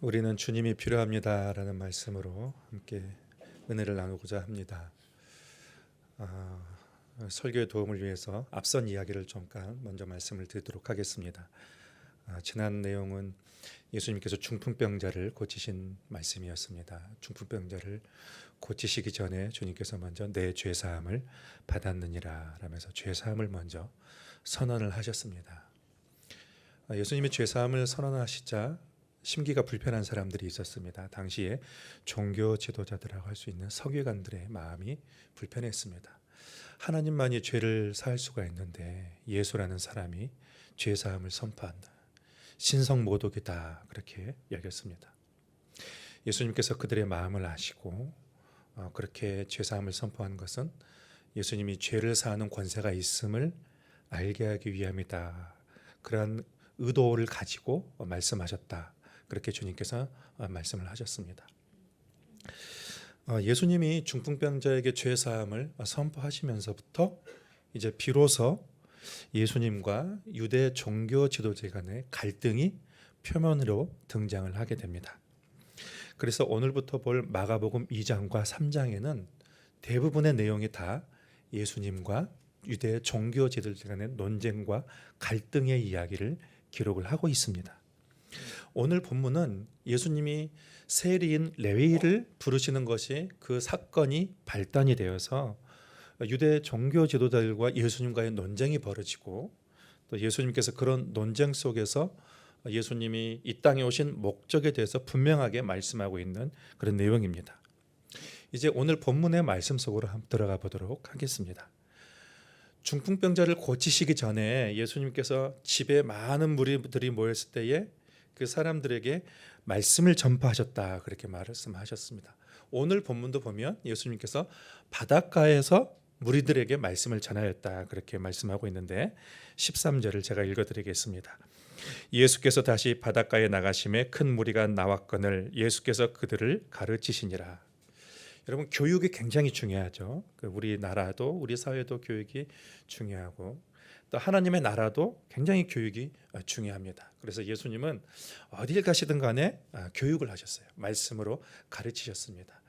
우리는 주님이 필요합니다라는 말씀으로 함께 은혜를 나누고자 합니다. 설교의 도움을 위해서 앞선 이야기를 잠깐 먼저 말씀을 드리도록 하겠습니다. 지난 내용은 예수님께서 중풍병자를 고치신 말씀이었습니다. 중풍병자를 고치시기 전에 주님께서 먼저 내 죄사함을 받았느니라 라면서 죄사함을 먼저 선언을 하셨습니다. 예수님이 죄사함을 선언하시자 심기가 불편한 사람들이 있었습니다. 당시에 종교 지도자들이라고 할 수 있는 서기관들의 마음이 불편했습니다. 하나님만이 죄를 사할 수가 있는데 예수라는 사람이 죄사함을 선포한다. 신성모독이다 그렇게 여겼습니다. 예수님께서 그들의 마음을 아시고 그렇게 죄사함을 선포한 것은 예수님이 죄를 사하는 권세가 있음을 알게 하기 위함이다. 그러한 의도를 가지고 말씀하셨다. 그렇게 주님께서 말씀을 하셨습니다. 예수님이 중풍병자에게 죄사함을 선포하시면서부터 이제 비로소 예수님과 유대 종교 지도자 간의 갈등이 표면으로 등장을 하게 됩니다. 그래서 오늘부터 볼 마가복음 2장과 3장에는 대부분의 내용이 다 예수님과 유대 종교 지도자 간의 논쟁과 갈등의 이야기를 기록을 하고 있습니다. 오늘 본문은 예수님이 세리인 레위를 부르시는 것이 그 사건이 발단이 되어서 유대 종교 지도자들과 예수님과의 논쟁이 벌어지고 또 예수님께서 그런 논쟁 속에서 예수님이 이 땅에 오신 목적에 대해서 분명하게 말씀하고 있는 그런 내용입니다. 이제 오늘 본문의 말씀 속으로 한번 들어가 보도록 하겠습니다. 중풍병자를 고치시기 전에 예수님께서 집에 많은 무리들이 모였을 때에 그 사람들에게 말씀을 전파하셨다 그렇게 말씀하셨습니다. 오늘 본문도 보면 예수님께서 바닷가에서 무리들에게 말씀을 전하였다 그렇게 말씀하고 있는데 13절을 제가 읽어드리겠습니다. 예수께서 다시 바닷가에 나가심에 큰 무리가 나왔거늘 예수께서 그들을 가르치시니라. 여러분 교육이 굉장히 중요하죠. 우리나라도 우리 사회도 교육이 중요하고 또 하나님의 나라도 굉장히 교육이 중요합니다. 그래서 예수님은 어딜 가시든 간에 교육을 하셨어요. 말씀으로 가르치셨습니다.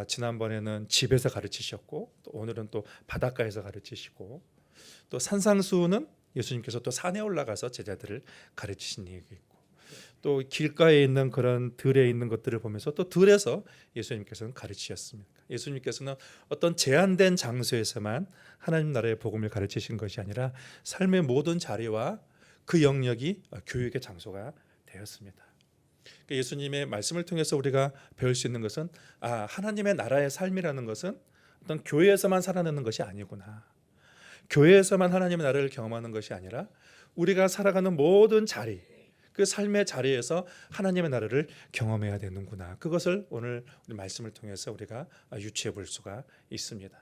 지난번에는 집에서 가르치셨고 또 오늘은 또 바닷가에서 가르치시고 또 산상수훈은 예수님께서 또 산에 올라가서 제자들을 가르치신 얘기 있고 또 길가에 있는 그런 들에 있는 것들을 보면서 또 들에서 예수님께서는 가르치셨습니다. 예수님께서는 어떤 제한된 장소에서만 하나님 나라의 복음을 가르치신 것이 아니라 삶의 모든 자리와 그 영역이 교육의 장소가 되었습니다. 예수님의 말씀을 통해서 우리가 배울 수 있는 것은 하나님의 나라의 삶이라는 것은 어떤 교회에서만 살아내는 것이 아니구나. 교회에서만 하나님의 나라를 경험하는 것이 아니라 우리가 살아가는 모든 자리 그 삶의 자리에서 하나님의 나라를 경험해야 되는구나. 그것을 오늘 우리 말씀을 통해서 우리가 유추해 볼 수가 있습니다.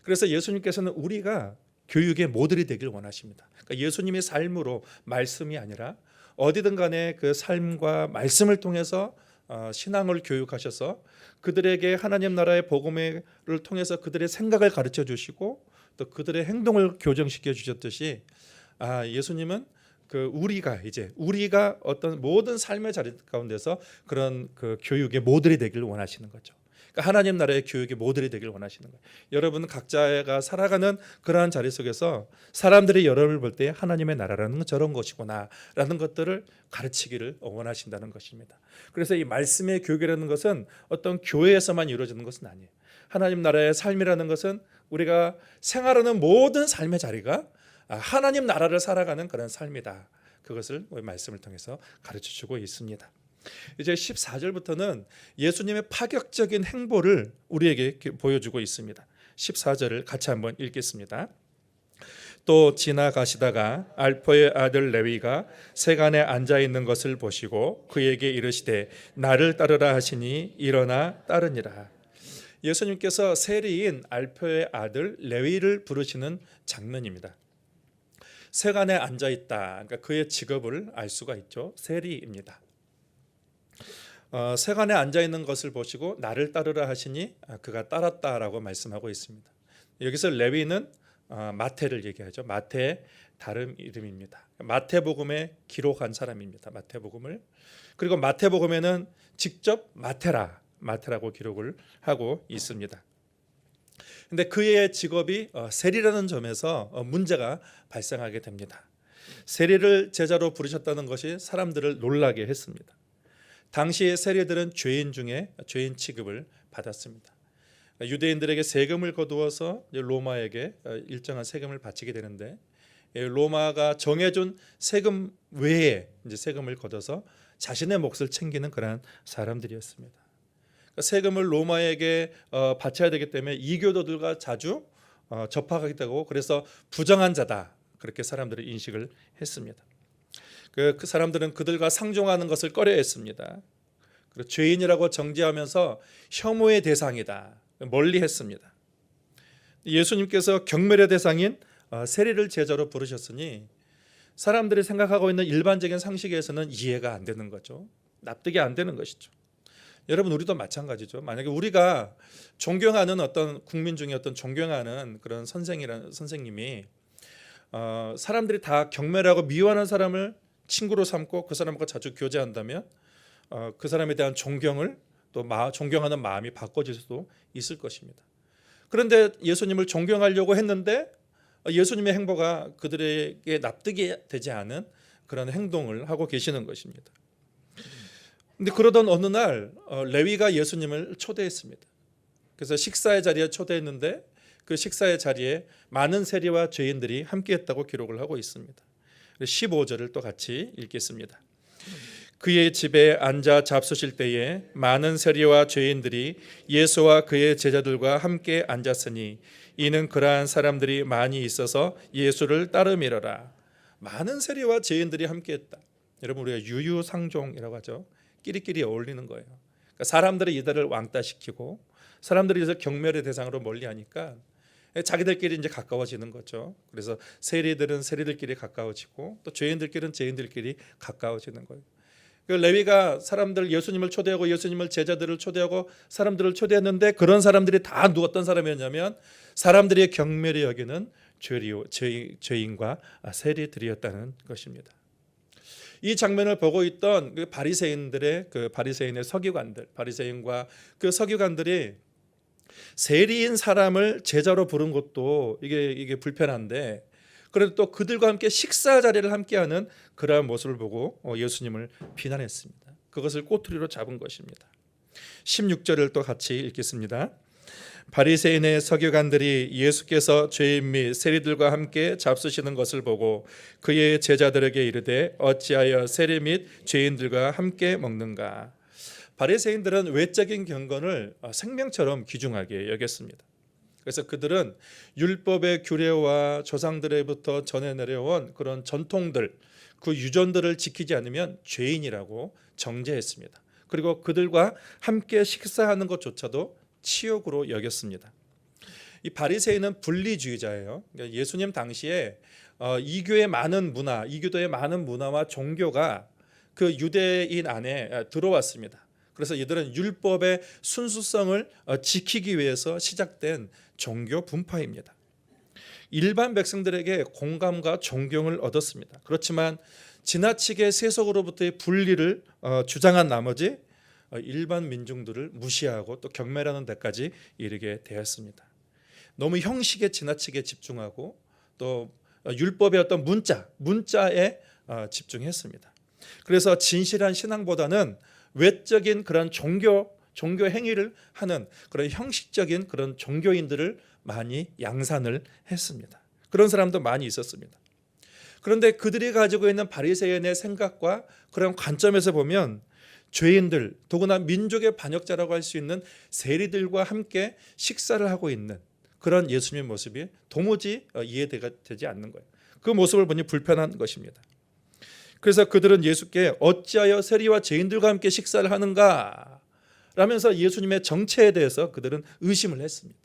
그래서 예수님께서는 우리가 교육의 모델이 되길 원하십니다. 그러니까 예수님의 삶으로 말씀이 아니라 어디든 간에 그 삶과 말씀을 통해서 신앙을 교육하셔서 그들에게 하나님 나라의 복음을 통해서 그들의 생각을 가르쳐 주시고 또 그들의 행동을 교정시켜 주셨듯이 예수님은 우리가 어떤 모든 삶의 자리 가운데서 그런 그 교육의 모델이 되기를 원하시는 거죠. 그러니까 하나님 나라의 교육의 모델이 되기를 원하시는 거예요. 여러분 각자가 살아가는 그러한 자리 속에서 사람들이 여러분을 볼 때 하나님의 나라라는 건 저런 것이구나라는 것들을 가르치기를 원하신다는 것입니다. 그래서 이 말씀의 교육이라는 것은 어떤 교회에서만 이루어지는 것은 아니에요. 하나님 나라의 삶이라는 것은 우리가 생활하는 모든 삶의 자리가 하나님 나라를 살아가는 그런 삶이다. 그것을 말씀을 통해서 가르쳐주고 있습니다. 이제 14절부터는 예수님의 파격적인 행보를 우리에게 보여주고 있습니다. 14절을 같이 한번 읽겠습니다. 또 지나가시다가 알포의 아들 레위가 세간에 앉아 있는 것을 보시고 그에게 이르시되 나를 따르라 하시니 일어나 따르니라. 예수님께서 세리인 알포의 아들 레위를 부르시는 장면입니다. 세간에 앉아 있다. 그러니까 그의 직업을 알 수가 있죠. 세리입니다. 세간에 앉아 있는 것을 보시고 나를 따르라 하시니 그가 따랐다라고 말씀하고 있습니다. 여기서 레위는 마태를 얘기하죠. 마태 다른 이름입니다. 마태복음에 기록한 사람입니다. 마태복음을. 그리고 마태복음에는 직접 마태라고 기록을 하고 있습니다. 근데 그의 직업이 세리라는 점에서 문제가 발생하게 됩니다. 세리를 제자로 부르셨다는 것이 사람들을 놀라게 했습니다. 당시의 세리들은 죄인 중에 죄인 취급을 받았습니다. 유대인들에게 세금을 거두어서 로마에게 일정한 세금을 바치게 되는데, 로마가 정해준 세금 외에 이제 세금을 걷어서 자신의 몫을 챙기는 그런 사람들이었습니다. 그러니까 세금을 로마에게 바쳐야 되기 때문에 이교도들과 자주 접하게 되고, 그래서 부정한 자다, 그렇게 사람들이 인식을 했습니다. 그 사람들은 그들과 상종하는 것을 꺼려했습니다. 그리고 죄인이라고 정죄하면서 혐오의 대상이다, 멀리했습니다. 예수님께서 경멸의 대상인 세리를 제자로 부르셨으니 사람들이 생각하고 있는 일반적인 상식에서는 이해가 안 되는 거죠. 납득이 안 되는 것이죠. 여러분, 우리도 마찬가지죠. 만약에 우리가 존경하는 어떤 국민 중에 어떤 존경하는 그런 선생님이 사람들이 다 경멸하고 미워하는 사람을 친구로 삼고 그 사람과 자주 교제한다면 그 사람에 대한 존경을 또 존경하는 마음이 바꿔질 수도 있을 것입니다. 그런데 예수님을 존경하려고 했는데 예수님의 행보가 그들에게 납득이 되지 않은 그런 행동을 하고 계시는 것입니다. 근데 그러던 어느 날 레위가 예수님을 초대했습니다. 그래서 식사의 자리에 초대했는데 그 식사의 자리에 많은 세리와 죄인들이 함께했다고 기록을 하고 있습니다. 15절을 또 같이 읽겠습니다. 그의 집에 앉아 잡수실 때에 많은 세리와 죄인들이 예수와 그의 제자들과 함께 앉았으니 이는 그러한 사람들이 많이 있어서 예수를 따르미러라. 많은 세리와 죄인들이 함께했다. 여러분, 우리가 유유상종이라고 하죠. 끼리끼리 어울리는 거예요. 그러니까 사람들이 이들을 왕따시키고 사람들이 이제 경멸의 대상으로 멀리하니까 자기들끼리 이제 가까워지는 거죠. 그래서 세리들은 세리들끼리 가까워지고 또 죄인들끼리는 죄인들끼리 가까워지는 거예요. 레위가 사람들 예수님을 초대하고 예수님을 제자들을 초대하고 사람들을 초대했는데 그런 사람들이 다 누웠던 사람이었냐면 사람들이 경멸히 여기는 죄인과 세리들이었다는 것입니다. 이 장면을 보고 있던 그 바리새인의 서기관들, 바리새인과 그 서기관들이 세리인 사람을 제자로 부른 것도 이게 불편한데, 그래도 또 그들과 함께 식사 자리를 함께하는 그러한 모습을 보고 예수님을 비난했습니다. 그것을 꼬투리로 잡은 것입니다. 16절을 또 같이 읽겠습니다. 바리새인의 서기관들이 예수께서 죄인 및 세리들과 함께 잡수시는 것을 보고 그의 제자들에게 이르되 어찌하여 세리 및 죄인들과 함께 먹는가. 바리새인들은 외적인 경건을 생명처럼 귀중하게 여겼습니다. 그래서 그들은 율법의 규례와 조상들로부터 전해 내려온 그런 전통들, 그 유전들을 지키지 않으면 죄인이라고 정죄했습니다. 그리고 그들과 함께 식사하는 것조차도 치욕으로 여겼습니다. 이 바리새인은 분리주의자예요. 그러니까 예수님 당시에 이교의 많은 문화, 이교도의 많은 문화와 종교가 그 유대인 안에 들어왔습니다. 그래서 이들은 율법의 순수성을 지키기 위해서 시작된 종교 분파입니다. 일반 백성들에게 공감과 존경을 얻었습니다. 그렇지만 지나치게 세속으로부터의 분리를 주장한 나머지 일반 민중들을 무시하고 또 경멸하는 데까지 이르게 되었습니다. 너무 형식에 지나치게 집중하고 또 율법의 어떤 문자에 집중했습니다. 그래서 진실한 신앙보다는 외적인 그런 종교 행위를 하는 그런 형식적인 그런 종교인들을 많이 양산을 했습니다. 그런 사람도 많이 있었습니다. 그런데 그들이 가지고 있는 바리새인의 생각과 그런 관점에서 보면 죄인들, 더구나 민족의 반역자라고 할 수 있는 세리들과 함께 식사를 하고 있는 그런 예수님의 모습이 도무지 이해되지 않는 거예요. 그 모습을 보니 불편한 것입니다. 그래서 그들은 예수께 어찌하여 세리와 죄인들과 함께 식사를 하는가 라면서 예수님의 정체에 대해서 그들은 의심을 했습니다.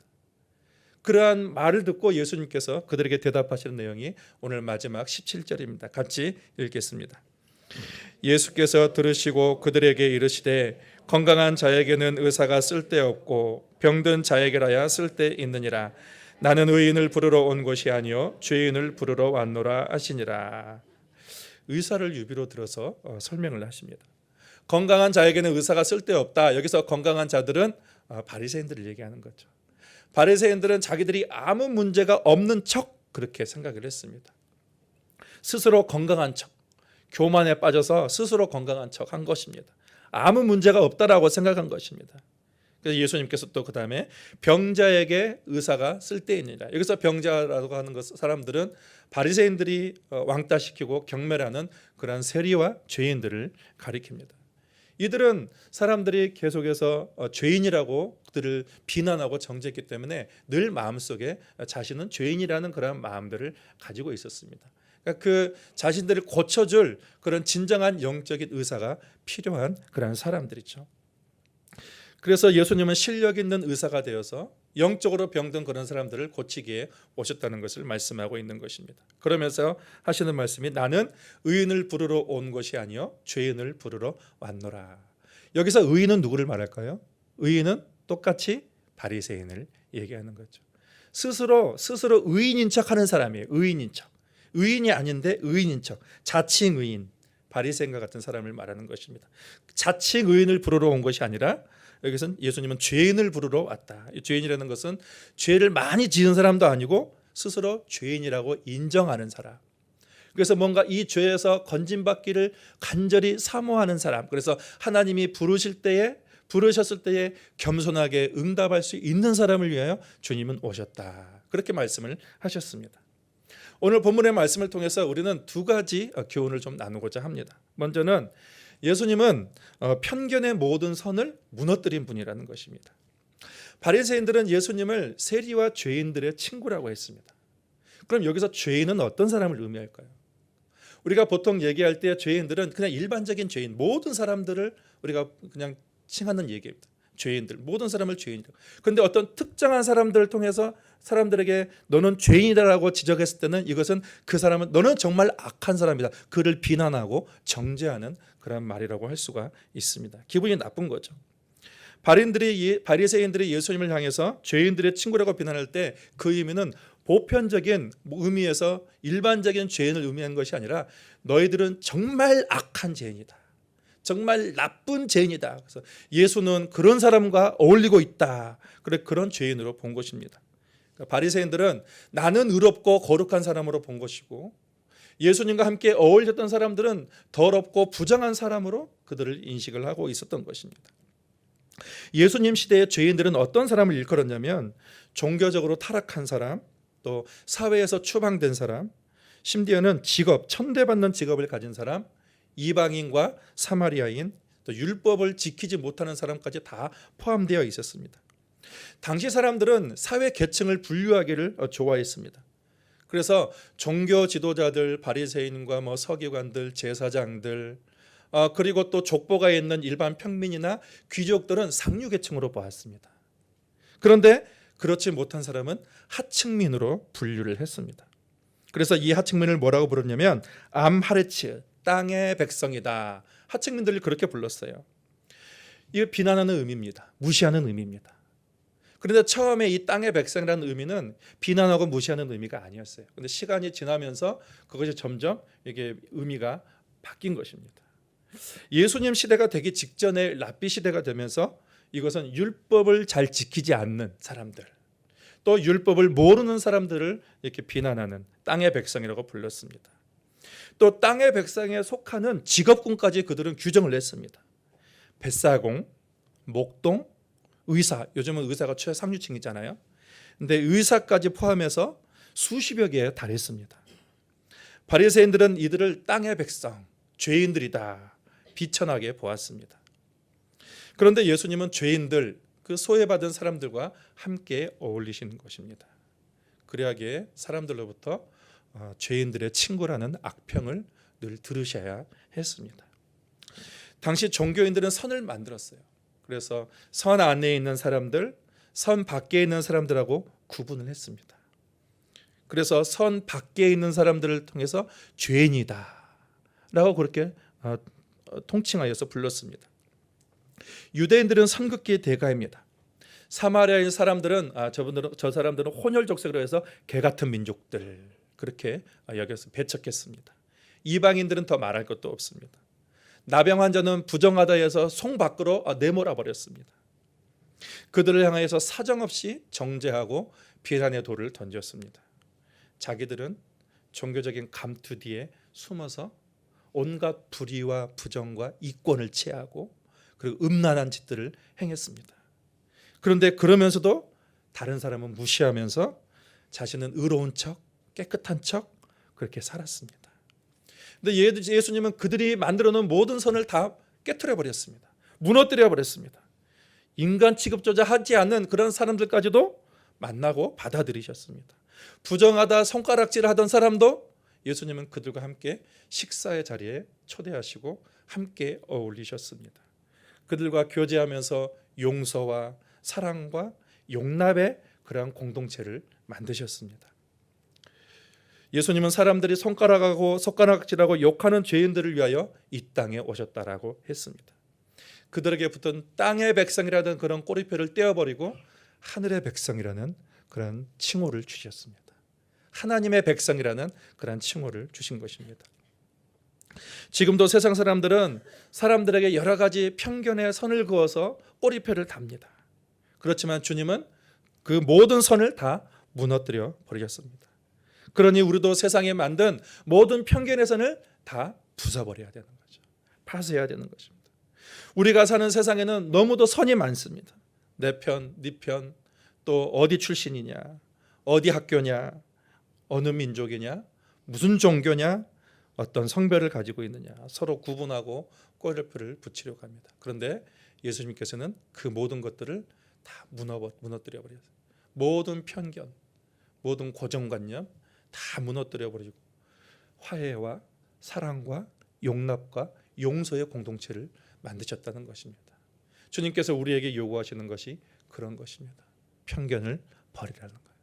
그러한 말을 듣고 예수님께서 그들에게 대답하시는 내용이 오늘 마지막 17절입니다. 같이 읽겠습니다. 예수께서 들으시고 그들에게 이르시되 건강한 자에게는 의사가 쓸데없고 병든 자에게라야 쓸데있느니라. 나는 의인을 부르러 온 것이 아니요 죄인을 부르러 왔노라 하시니라. 의사를 유비로 들어서 설명을 하십니다. 건강한 자에게는 의사가 쓸데없다. 여기서 건강한 자들은 바리새인들을 얘기하는 거죠. 바리새인들은 자기들이 아무 문제가 없는 척 그렇게 생각을 했습니다. 스스로 건강한 척, 교만에 빠져서 스스로 건강한 척 한 것입니다. 아무 문제가 없다라고 생각한 것입니다. 그래서 예수님께서 또 그 다음에 병자에게 의사가 쓸데있느니라. 여기서 병자라고 하는 것, 사람들은 바리새인들이 왕따시키고 경멸하는 그러한 세리와 죄인들을 가리킵니다. 이들은 사람들이 계속해서 죄인이라고 그들을 비난하고 정죄했기 때문에 늘 마음속에 자신은 죄인이라는 그런 마음들을 가지고 있었습니다. 그러니까 그 자신들을 고쳐줄 그런 진정한 영적인 의사가 필요한 그런 사람들이죠. 그래서 예수님은 실력 있는 의사가 되어서 영적으로 병든 그런 사람들을 고치기에 오셨다는 것을 말씀하고 있는 것입니다. 그러면서 하시는 말씀이 나는 의인을 부르러 온 것이 아니요 죄인을 부르러 왔노라. 여기서 의인은 누구를 말할까요? 의인은 똑같이 바리새인을 얘기하는 거죠. 스스로 의인인 척하는 사람이에요. 의인인 척. 의인이 아닌데 의인인 척. 자칭 의인. 바리새인과 같은 사람을 말하는 것입니다. 자칭 의인을 부르러 온 것이 아니라 여기서는 예수님은 죄인을 부르러 왔다. 이 죄인이라는 것은 죄를 많이 지은 사람도 아니고 스스로 죄인이라고 인정하는 사람. 그래서 뭔가 이 죄에서 건진받기를 간절히 사모하는 사람. 그래서 하나님이 부르셨을 때에 겸손하게 응답할 수 있는 사람을 위하여 주님은 오셨다. 그렇게 말씀을 하셨습니다. 오늘 본문의 말씀을 통해서 우리는 두 가지 교훈을 좀 나누고자 합니다. 먼저는 예수님은 편견의 모든 선을 무너뜨린 분이라는 것입니다. 바리새인들은 예수님을 세리와 죄인들의 친구라고 했습니다. 그럼 여기서 죄인은 어떤 사람을 의미할까요? 우리가 보통 얘기할 때 죄인들은 그냥 일반적인 죄인, 모든 사람들을 우리가 그냥 칭하는 얘기입니다. 죄인들, 모든 사람을 죄인이라고. 그런데 어떤 특정한 사람들을 통해서 사람들에게 너는 죄인이다라고 지적했을 때는 이것은 그 사람은 너는 정말 악한 사람이다. 그를 비난하고 정죄하는 그런 말이라고 할 수가 있습니다. 기분이 나쁜 거죠. 바리새인들이 예수님을 향해서 죄인들의 친구라고 비난할 때 그 의미는 보편적인 의미에서 일반적인 죄인을 의미한 것이 아니라 너희들은 정말 악한 죄인이다. 정말 나쁜 죄인이다. 그래서 예수는 그런 사람과 어울리고 있다. 그런 죄인으로 본 것입니다. 그러니까 바리새인들은 나는 의롭고 거룩한 사람으로 본 것이고 예수님과 함께 어울렸던 사람들은 더럽고 부정한 사람으로 그들을 인식을 하고 있었던 것입니다. 예수님 시대의 죄인들은 어떤 사람을 일컬었냐면 종교적으로 타락한 사람, 또 사회에서 추방된 사람, 심지어는 천대받는 직업을 가진 사람, 이방인과 사마리아인, 또 율법을 지키지 못하는 사람까지 다 포함되어 있었습니다. 당시 사람들은 사회 계층을 분류하기를 좋아했습니다. 그래서 종교 지도자들, 바리새인과 서기관들, 제사장들, 그리고 또 족보가 있는 일반 평민이나 귀족들은 상류 계층으로 보았습니다. 그런데 그렇지 못한 사람은 하층민으로 분류를 했습니다. 그래서 이 하층민을 뭐라고 부르냐면 암하레츠, 땅의 백성이다. 하층민들을 그렇게 불렀어요. 이거 비난하는 의미입니다. 무시하는 의미입니다. 그런데 처음에 이 땅의 백성이라는 의미는 비난하고 무시하는 의미가 아니었어요. 그런데 시간이 지나면서 그것이 점점 이게 의미가 바뀐 것입니다. 예수님 시대가 되기 직전에 랍비 시대가 되면서 이것은 율법을 잘 지키지 않는 사람들, 또 율법을 모르는 사람들을 이렇게 비난하는 땅의 백성이라고 불렀습니다. 또 땅의 백성에 속하는 직업군까지 그들은 규정을 했습니다. 뱃사공, 목동, 의사, 요즘은 의사가 최상류층이잖아요. 근데 의사까지 포함해서 수십여 개에 달했습니다. 바리새인들은 이들을 땅의 백성, 죄인들이다 비천하게 보았습니다. 그런데 예수님은 죄인들, 그 소외받은 사람들과 함께 어울리시는 것입니다. 그래야기에 사람들로부터 죄인들의 친구라는 악평을 늘 들으셔야 했습니다. 당시 종교인들은 선을 만들었어요. 그래서 선 안에 있는 사람들, 선 밖에 있는 사람들하고 구분을 했습니다. 그래서 선 밖에 있는 사람들을 통해서 죄인이다 라고 그렇게 통칭하여서 불렀습니다. 유대인들은 선긋기의 대가입니다. 사마리아인 사람들은 저 사람들은 혼혈족속이라고 해서 개 같은 민족들 그렇게 여겨서 배척했습니다. 이방인들은 더 말할 것도 없습니다. 나병 환자는 부정하다 해서 송 밖으로 내몰아 버렸습니다. 그들을 향하여서 사정없이 정죄하고 비난의 돌을 던졌습니다. 자기들은 종교적인 감투 뒤에 숨어서 온갖 불의와 부정과 이권을 취하고 그리고 음란한 짓들을 행했습니다. 그런데 그러면서도 다른 사람은 무시하면서 자신은 의로운 척, 깨끗한 척 그렇게 살았습니다. 근데 예수님은 그들이 만들어 놓은 모든 선을 다 깨트려 버렸습니다. 무너뜨려 버렸습니다. 인간 취급조차 하지 않는 그런 사람들까지도 만나고 받아들이셨습니다. 부정하다 손가락질하던 사람도 예수님은 그들과 함께 식사의 자리에 초대하시고 함께 어울리셨습니다. 그들과 교제하면서 용서와 사랑과 용납의 그러한 공동체를 만드셨습니다. 예수님은 사람들이 손가락질하고 욕하는 죄인들을 위하여 이 땅에 오셨다라고 했습니다. 그들에게 붙은 땅의 백성이라는 그런 꼬리표를 떼어버리고 하늘의 백성이라는 그런 칭호를 주셨습니다. 하나님의 백성이라는 그런 칭호를 주신 것입니다. 지금도 세상 사람들은 사람들에게 여러 가지 편견의 선을 그어서 꼬리표를 답니다. 그렇지만 주님은 그 모든 선을 다 무너뜨려 버리셨습니다. 그러니 우리도 세상에 만든 모든 편견의 선을 다 부숴버려야 되는 거죠. 파쇄해야 되는 것입니다. 우리가 사는 세상에는 너무도 선이 많습니다. 내 편, 네 편, 또 어디 출신이냐, 어디 학교냐, 어느 민족이냐, 무슨 종교냐, 어떤 성별을 가지고 있느냐 서로 구분하고 꼬리표를 붙이려고 합니다. 그런데 예수님께서는 그 모든 것들을 다 무너뜨려 버렸어요. 모든 편견, 모든 고정관념 다 무너뜨려 버리고 화해와 사랑과 용납과 용서의 공동체를 만드셨다는 것입니다. 주님께서 우리에게 요구하시는 것이 그런 것입니다. 편견을 버리라는 거예요.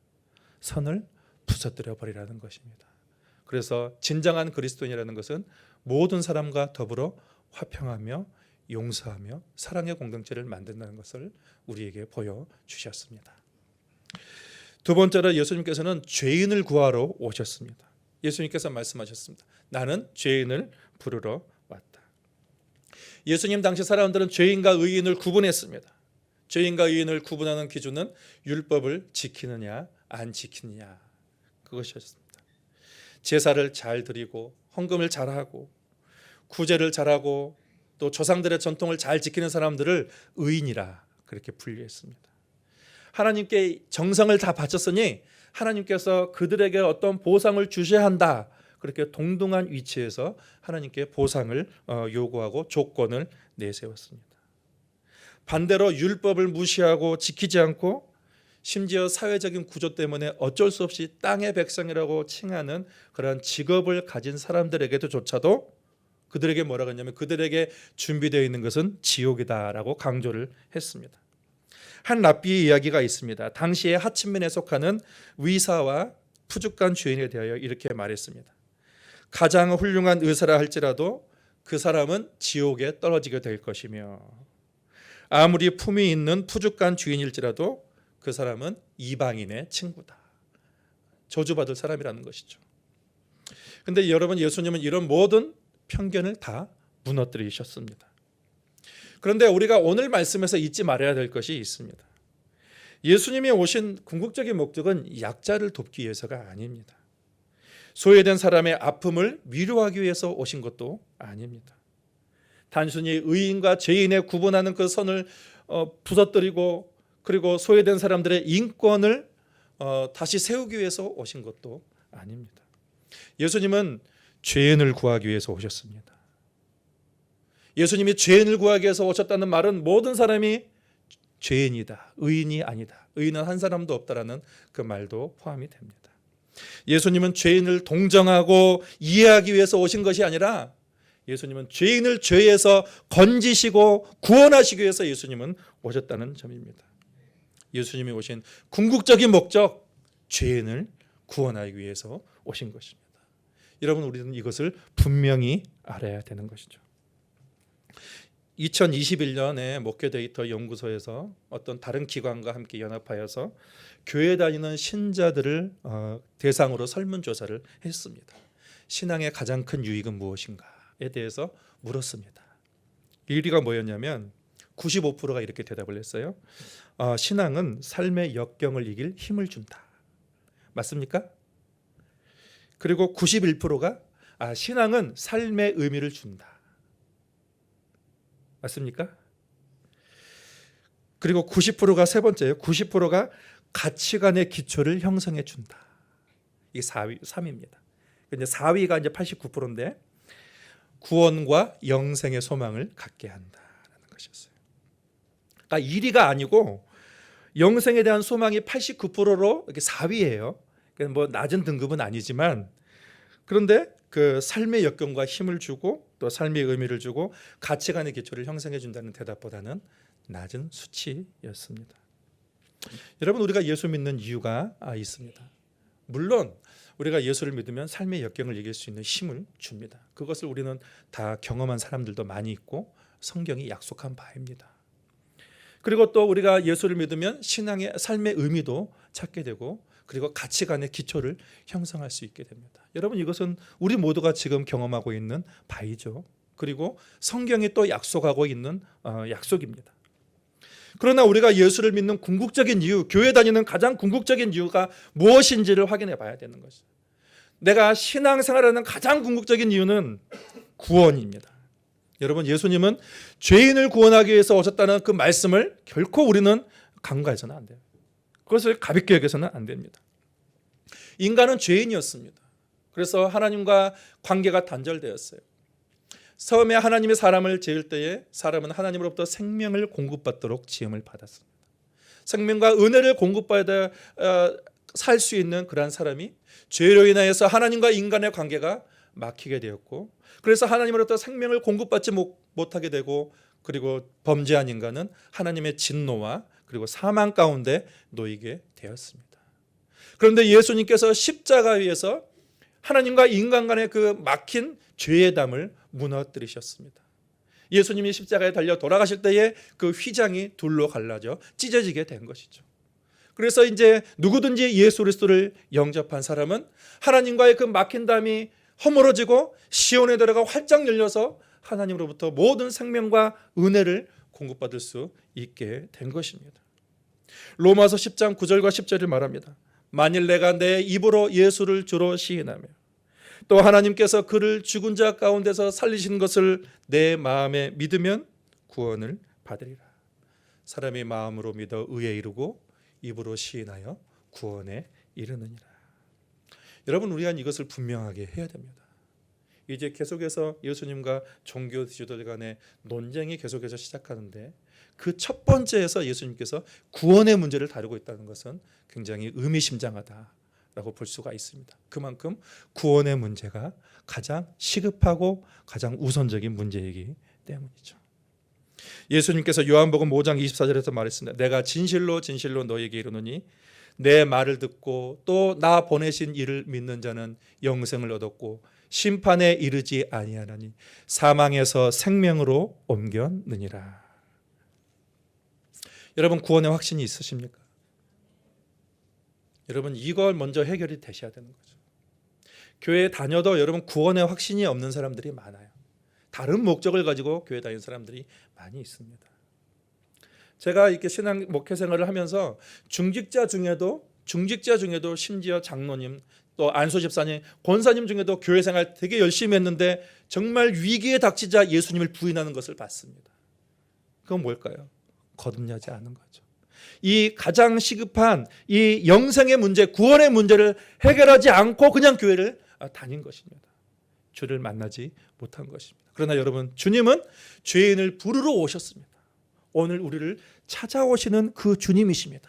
선을 부서뜨려 버리라는 것입니다. 그래서 진정한 그리스도인이라는 것은 모든 사람과 더불어 화평하며 용서하며 사랑의 공동체를 만든다는 것을 우리에게 보여주셨습니다. 두 번째로 예수님께서는 죄인을 구하러 오셨습니다. 예수님께서 말씀하셨습니다. 나는 죄인을 부르러 왔다. 예수님 당시 사람들은 죄인과 의인을 구분했습니다. 죄인과 의인을 구분하는 기준은 율법을 지키느냐 안 지키느냐 그것이었습니다. 제사를 잘 드리고 헌금을 잘하고 구제를 잘하고 또 조상들의 전통을 잘 지키는 사람들을 의인이라 그렇게 분류했습니다. 하나님께 정성을 다 바쳤으니 하나님께서 그들에게 어떤 보상을 주셔야 한다. 그렇게 동등한 위치에서 하나님께 보상을 요구하고 조건을 내세웠습니다. 반대로 율법을 무시하고 지키지 않고 심지어 사회적인 구조 때문에 어쩔 수 없이 땅의 백성이라고 칭하는 그러한 직업을 가진 사람들에게조차도 그들에게 뭐라고 했냐면 그들에게 준비되어 있는 것은 지옥이다라고 강조를 했습니다. 한 랍비의 이야기가 있습니다. 당시의 하층민에 속하는 위사와 푸죽한 주인에 대하여 이렇게 말했습니다. 가장 훌륭한 의사라 할지라도 그 사람은 지옥에 떨어지게 될 것이며 아무리 품이 있는 푸죽한 주인일지라도 그 사람은 이방인의 친구다. 저주받을 사람이라는 것이죠. 그런데 여러분 예수님은 이런 모든 편견을 다 무너뜨리셨습니다. 그런데 우리가 오늘 말씀에서 잊지 말아야 될 것이 있습니다. 예수님이 오신 궁극적인 목적은 약자를 돕기 위해서가 아닙니다. 소외된 사람의 아픔을 위로하기 위해서 오신 것도 아닙니다. 단순히 의인과 죄인의 구분하는 그 선을 부서뜨리고 그리고 소외된 사람들의 인권을 다시 세우기 위해서 오신 것도 아닙니다. 예수님은 죄인을 구하기 위해서 오셨습니다. 예수님이 죄인을 구하기 위해서 오셨다는 말은 모든 사람이 죄인이다, 의인이 아니다, 의인은 한 사람도 없다라는 그 말도 포함이 됩니다. 예수님은 죄인을 동정하고 이해하기 위해서 오신 것이 아니라 예수님은 죄인을 죄에서 건지시고 구원하시기 위해서 예수님은 오셨다는 점입니다. 예수님이 오신 궁극적인 목적, 죄인을 구원하기 위해서 오신 것입니다. 여러분 우리는 이것을 분명히 알아야 되는 것이죠. 2021년에 목회 데이터 연구소에서 어떤 다른 기관과 함께 연합하여서 교회 다니는 신자들을 대상으로 설문조사를 했습니다. 신앙의 가장 큰 유익은 무엇인가에 대해서 물었습니다. 1위가 뭐였냐면 95%가 이렇게 대답을 했어요. 신앙은 삶의 역경을 이길 힘을 준다. 맞습니까? 그리고 91%가 신앙은 삶의 의미를 준다. 맞습니까? 그리고 90%가 세 번째예요. 90%가 가치관의 기초를 형성해 준다. 이게 3위입니다. 근데 4위가 이제 89%인데 구원과 영생의 소망을 갖게 한다라는 것이었어요. 그러니까 1위가 아니고 영생에 대한 소망이 89%로 이렇게 4위예요. 그러니까 뭐 낮은 등급은 아니지만 그런데 그 삶의 역경과 힘을 주고 또 삶의 의미를 주고 가치관의 기초를 형성해 준다는 대답보다는 낮은 수치였습니다. 여러분, 우리가 예수 믿는 이유가 있습니다. 물론 우리가 예수를 믿으면 삶의 역경을 이길 수 있는 힘을 줍니다. 그것을 우리는 다 경험한 사람들도 많이 있고 성경이 약속한 바입니다. 그리고 또 우리가 예수를 믿으면 신앙의 삶의 의미도 찾게 되고 그리고 가치관의 기초를 형성할 수 있게 됩니다. 여러분, 이것은 우리 모두가 지금 경험하고 있는 바이죠. 그리고 성경이 또 약속하고 있는 약속입니다. 그러나 우리가 예수를 믿는 궁극적인 이유, 교회 다니는 가장 궁극적인 이유가 무엇인지를 확인해 봐야 되는 것이죠. 내가 신앙생활하는 가장 궁극적인 이유는 구원입니다. 여러분, 예수님은 죄인을 구원하기 위해서 오셨다는 그 말씀을 결코 우리는 간과해서는 안 돼요. 그것을 가볍게 여겨서는 안 됩니다. 인간은 죄인이었습니다. 그래서 하나님과 관계가 단절되었어요. 처음에 하나님이 사람을 지을 때에 사람은 하나님으로부터 생명을 공급받도록 지음을 받았습니다. 생명과 은혜를 공급받아 살 수 있는 그러한 사람이 죄로 인하여서 하나님과 인간의 관계가 막히게 되었고 그래서 하나님으로부터 생명을 공급받지 못하게 되고 그리고 범죄한 인간은 하나님의 진노와 그리고 사망 가운데 놓이게 되었습니다. 그런데 예수님께서 십자가 위에서 하나님과 인간 간의 그 막힌 죄의 담을 무너뜨리셨습니다. 예수님이 십자가에 달려 돌아가실 때에 그 휘장이 둘로 갈라져 찢어지게 된 것이죠. 그래서 이제 누구든지 예수 그리스도를 영접한 사람은 하나님과의 그 막힌 담이 허물어지고 시온에 들어가 활짝 열려서 하나님으로부터 모든 생명과 은혜를 공급받을 수 있게 된 것입니다. 로마서 10장 9절과 10절을 말합니다. 만일 내가 내 입으로 예수를 주로 시인하며 또 하나님께서 그를 죽은 자 가운데서 살리신 것을 내 마음에 믿으면 구원을 받으리라. 사람이 마음으로 믿어 의에 이르고 입으로 시인하여 구원에 이르느니라. 여러분, 우리가 이것을 분명하게 해야 됩니다. 이제 계속해서 예수님과 종교 지도자 간의 논쟁이 계속해서 시작하는데 그 첫 번째에서 예수님께서 구원의 문제를 다루고 있다는 것은 굉장히 의미심장하다라고 볼 수가 있습니다. 그만큼 구원의 문제가 가장 시급하고 가장 우선적인 문제이기 때문이죠. 예수님께서 요한복음 5장 24절에서 말했습니다. 내가 진실로 진실로 너희에게 이르노니 내 말을 듣고 또 나 보내신 이를 믿는 자는 영생을 얻었고 심판에 이르지 아니하나니 사망에서 생명으로 옮겼느니라. 여러분, 구원의 확신이 있으십니까? 여러분, 이걸 먼저 해결이 되셔야 되는 거죠. 교회에 다녀도 여러분 구원의 확신이 없는 사람들이 많아요. 다른 목적을 가지고 교회 다니는 사람들이 많이 있습니다. 제가 이렇게 신앙 목회 생활을 하면서 중직자 중에도 심지어 장로님 또 안수 집사님, 권사님 중에도 교회 생활 되게 열심히 했는데 정말 위기에 닥치자 예수님을 부인하는 것을 봤습니다. 그건 뭘까요? 거듭나지 않은 거죠. 이 가장 시급한 이 영생의 문제, 구원의 문제를 해결하지 않고 그냥 교회를 다닌 것입니다. 주를 만나지 못한 것입니다. 그러나 여러분, 주님은 죄인을 부르러 오셨습니다. 오늘 우리를 찾아오시는 그 주님이십니다.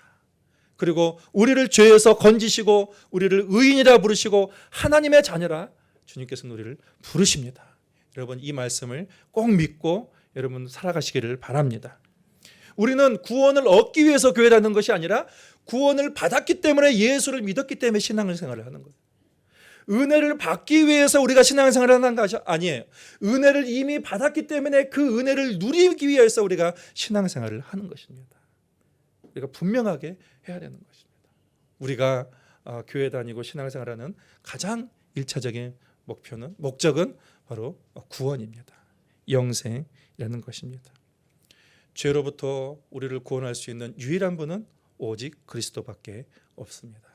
그리고 우리를 죄에서 건지시고 우리를 의인이라 부르시고 하나님의 자녀라 주님께서는 우리를 부르십니다. 여러분, 이 말씀을 꼭 믿고 여러분 살아가시기를 바랍니다. 우리는 구원을 얻기 위해서 교회 다니는 것이 아니라 구원을 받았기 때문에 예수를 믿었기 때문에 신앙을 생활을 하는 거예요. 은혜를 받기 위해서 우리가 신앙생활을 하는 것이 아니에요. 은혜를 이미 받았기 때문에 그 은혜를 누리기 위해서 우리가 신앙생활을 하는 것입니다. 우리가 분명하게 해야 되는 것입니다. 우리가 교회 다니고 신앙생활하는 가장 1차적인 목적은 바로 구원입니다. 영생이라는 것입니다. 죄로부터 우리를 구원할 수 있는 유일한 분은 오직 그리스도밖에 없습니다.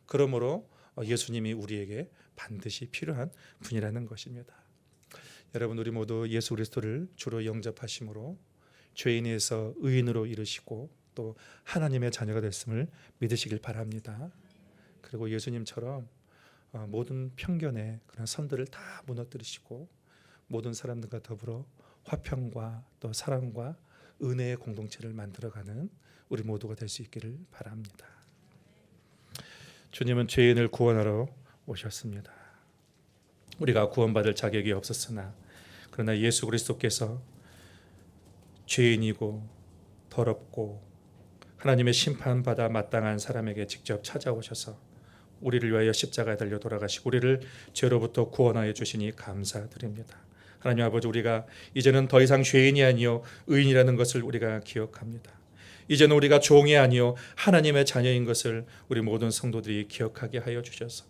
그러므로 예수님이 우리에게 반드시 필요한 분이라는 것입니다. 여러분, 우리 모두 예수 그리스도를 주로 영접하심으로 죄인에서 의인으로 이르시고 또 하나님의 자녀가 됐음을 믿으시길 바랍니다. 그리고 예수님처럼 모든 편견의 그런 선들을 다 무너뜨리시고 모든 사람들과 더불어 화평과 또 사랑과 은혜의 공동체를 만들어가는 우리 모두가 될 수 있기를 바랍니다. 주님은 죄인을 구원하러 오셨습니다. 우리가 구원받을 자격이 없었으나 그러나 예수 그리스도께서 죄인이고 더럽고 하나님의 심판받아 마땅한 사람에게 직접 찾아오셔서 우리를 위하여 십자가에 달려 돌아가시고 우리를 죄로부터 구원하여 주시니 감사드립니다. 하나님 아버지, 우리가 이제는 더 이상 죄인이 아니요 의인이라는 것을 우리가 기억합니다. 이제는 우리가 종이 아니요 하나님의 자녀인 것을 우리 모든 성도들이 기억하게 하여 주셔서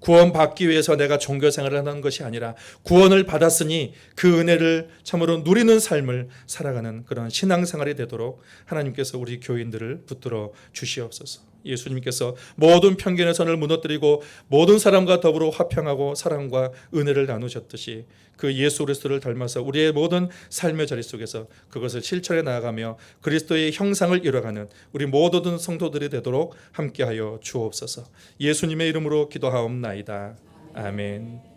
구원받기 위해서 내가 종교생활을 하는 것이 아니라 구원을 받았으니 그 은혜를 참으로 누리는 삶을 살아가는 그런 신앙생활이 되도록 하나님께서 우리 교인들을 붙들어 주시옵소서. 예수님께서 모든 편견의 선을 무너뜨리고 모든 사람과 더불어 화평하고 사랑과 은혜를 나누셨듯이 그 예수 그리스도를 닮아서 우리의 모든 삶의 자리 속에서 그것을 실천해 나아가며 그리스도의 형상을 이뤄가는 우리 모든 성도들이 되도록 함께하여 주옵소서. 예수님의 이름으로 기도하옵나이다. 아멘.